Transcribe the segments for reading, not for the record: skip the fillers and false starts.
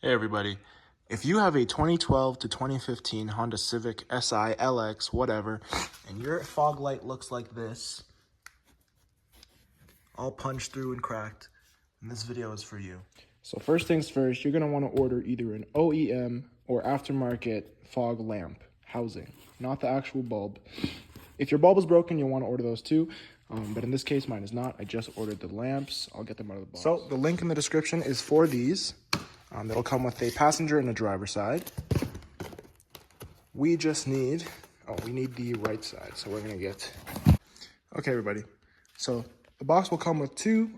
Hey everybody, if you have a 2012 to 2015 Honda Civic SI, LX, whatever, and your fog light looks like this, all punched through and cracked, then this video is for you. So first things first, you're going to want to order either an OEM or aftermarket fog lamp housing, not the actual bulb. If your bulb is broken, you'll want to order those too. But in this case, mine is not. I just ordered the lamps. I'll get them out of the box. So the link in the description is for these. They'll come with a passenger and a driver side. We just need, we need the right side. So we're gonna get, okay everybody. So the box will come with two,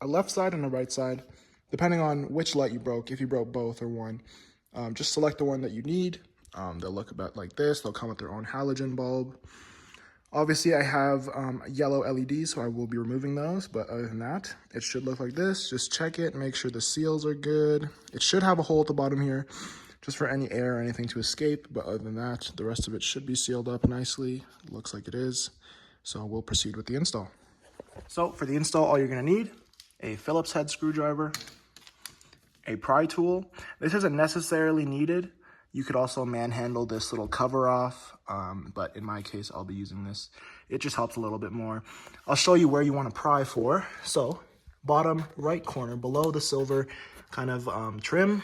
a left side and a right side, depending on which light you broke. If you broke both or one, just select the one that you need. They'll look about like this. They'll come with their own halogen bulb. Obviously, I have yellow LEDs, so I will be removing those. But other than that, it should look like this. Just check it, make sure the seals are good. It should have a hole at the bottom here, just for any air or anything to escape. But other than that, the rest of it should be sealed up nicely. It looks like it is. So we'll proceed with the install. So for the install, all you're gonna need, a Phillips head screwdriver, a pry tool. This isn't necessarily needed. You could also manhandle this little cover off, but in my case, I'll be using this. It just helps a little bit more. I'll show you where you want to pry for. So, bottom right corner, below the silver kind of trim,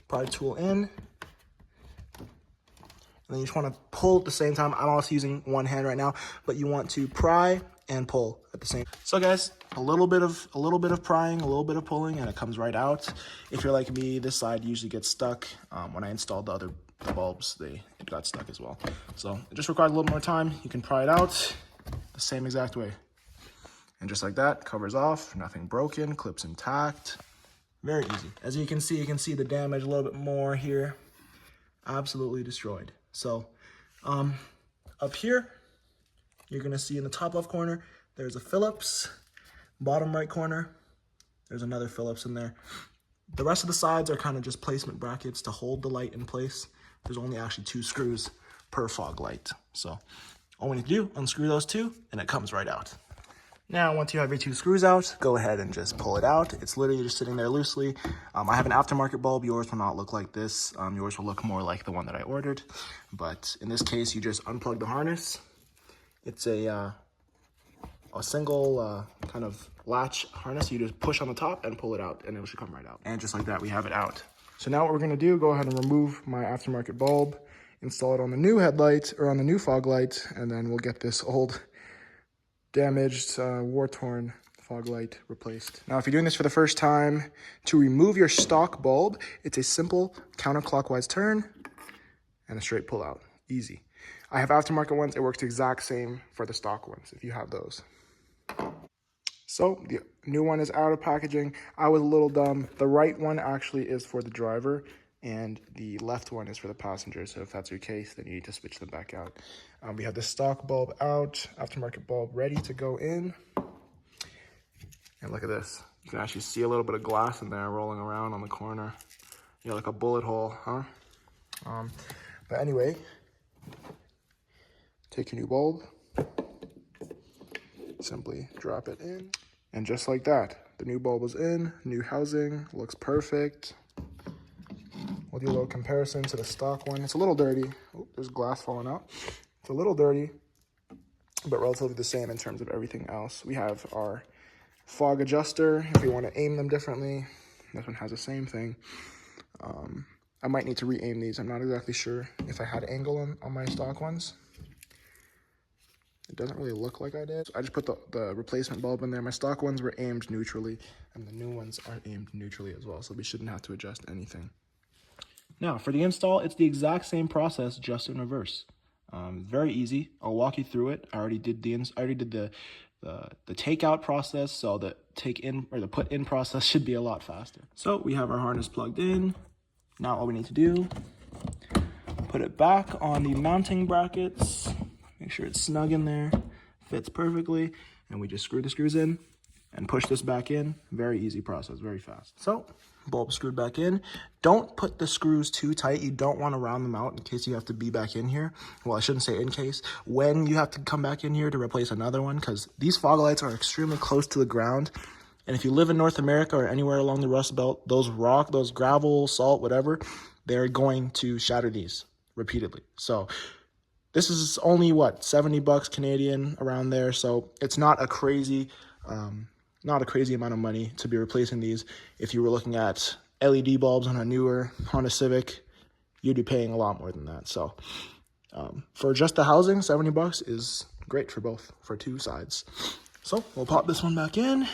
pry tool in. And then you just want to pull at the same time. I'm also using one hand right now, but you want to pry and pull at the same time. So guys, a little bit of prying, a little bit of pulling, and it comes right out. If you're like me, this side usually gets stuck. When I installed the bulbs, it got stuck as well. So it just requires a little more time. You can pry it out the same exact way. And just like that, covers off, nothing broken, clips intact. Very easy. As you can see the damage a little bit more here. Absolutely destroyed. So up here, you're gonna see in the top left corner, there's a Phillips. Bottom right corner, there's another Phillips in there. The rest of the sides are kind of just placement brackets to hold the light in place. There's only actually 2 screws per fog light. So all we need to do, unscrew those 2, and it comes right out. Now, once you have your 2 screws out, go ahead and just pull it out. It's literally just sitting there loosely. I have an aftermarket bulb. Yours will not look like this. Yours will look more like the one that I ordered. But in this case, you just unplug the harness. It's a single kind of latch harness. You just push on the top and pull it out, and it should come right out. And just like that, we have it out. So now what we're gonna do, go ahead and remove my aftermarket bulb, install it on the new headlight, or on the new fog light, and then we'll get this old, damaged, war-torn fog light replaced. Now, if you're doing this for the first time, to remove your stock bulb, it's a simple counterclockwise turn and a straight pull out. Easy. I have aftermarket ones. It works the exact same for the stock ones, if you have those. So the new one is out of packaging. I was a little dumb. The right one actually is for the driver, and the left one is for the passenger. So if that's your case, then you need to switch them back out. We have the stock bulb out, aftermarket bulb ready to go in. And look at this. You can actually see a little bit of glass in there rolling around on the corner. You know, like a bullet hole, huh? But anyway, take your new bulb, simply drop it in, and just like that, the new bulb is in, new housing, looks perfect. We'll do a little comparison to the stock one. It's a little dirty. Oh, there's glass falling out. It's a little dirty, but relatively the same in terms of everything else. We have our fog adjuster if you want to aim them differently. This one has the same thing. I might need to re-aim these. I'm not exactly sure if I had angle on my stock ones. It doesn't really look like I did. So I just put the replacement bulb in there. My stock ones were aimed neutrally, and the new ones are aimed neutrally as well, so we shouldn't have to adjust anything. Now, for the install, it's the exact same process, just in reverse. Very easy. I'll walk you through it. I already did the takeout process, so the the put in process should be a lot faster. So we have our harness plugged in. Now all we need to do, put it back on the mounting brackets. Make sure it's snug in there, fits perfectly, and we just screw the screws in and push this back in. Very easy process, very fast. So, bulb screwed back in. Don't put the screws too tight. You don't want to round them out in case you have to be back in here. Well, I shouldn't say in case. When you have to come back in here to replace another one, because these fog lights are extremely close to the ground. And if you live in North America or anywhere along the Rust Belt, those gravel, salt, whatever, they're going to shatter these repeatedly. So this is only what, 70 bucks Canadian, around there. So it's not a crazy amount of money to be replacing these. If you were looking at LED bulbs on a newer Honda Civic, you'd be paying a lot more than that. So for just the housing, 70 bucks is great for both, for two sides. So we'll pop this one back in.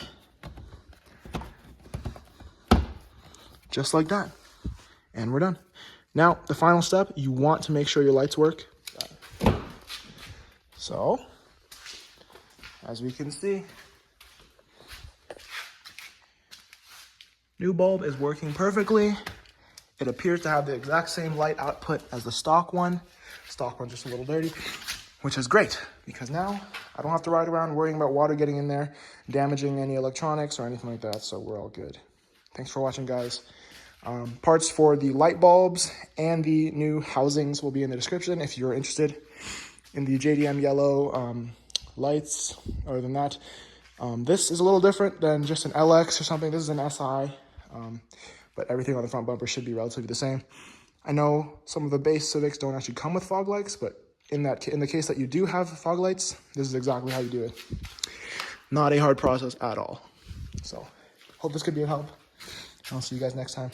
Just like that. And we're done. Now, the final step, you want to make sure your lights work. So, as we can see, new bulb is working perfectly. It appears to have the exact same light output as the stock one. Stock one's just a little dirty, which is great because now I don't have to ride around worrying about water getting in there, damaging any electronics or anything like that, so we're all good. Thanks for watching, guys. Parts for the light bulbs and the new housings will be in the description if you're interested in the JDM yellow lights. Other than that, this is a little different than just an LX or something. This is an SI, but everything on the front bumper should be relatively the same. I know some of the base Civics don't actually come with fog lights, but in the case that you do have fog lights, this is exactly how you do it. Not a hard process at all. So, hope this could be of help. I'll see you guys next time.